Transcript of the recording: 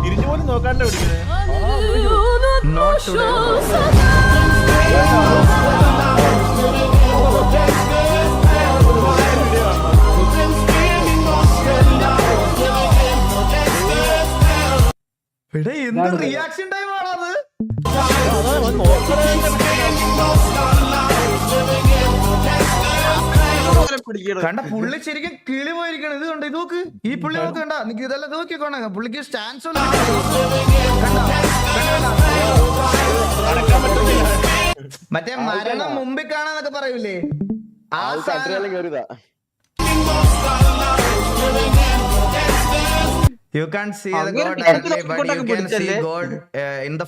തിരിഞ്ഞു പോലും നോക്കാണ്ട് പിടിക്കുന്നത്. എന്ത് റിയാക്ഷൻ ടൈം ആണത്? കണ്ട പുള്ളി ശരിക്കും കിളി പോയിരിക്കണം. ഇത് കണ്ട ഇത് നോക്ക്, ഈ പുള്ളി നോക്കണ്ട, നിനക്ക് ഇതെല്ലാം നോക്കിക്കോണ. പുള്ളിക്ക് സ്റ്റാൻസ് മറ്റേ മരണം മുമ്പിൽ കാണാന്നൊക്കെ പറയൂലേ, ആ You can't see the God directly, but you can see God in the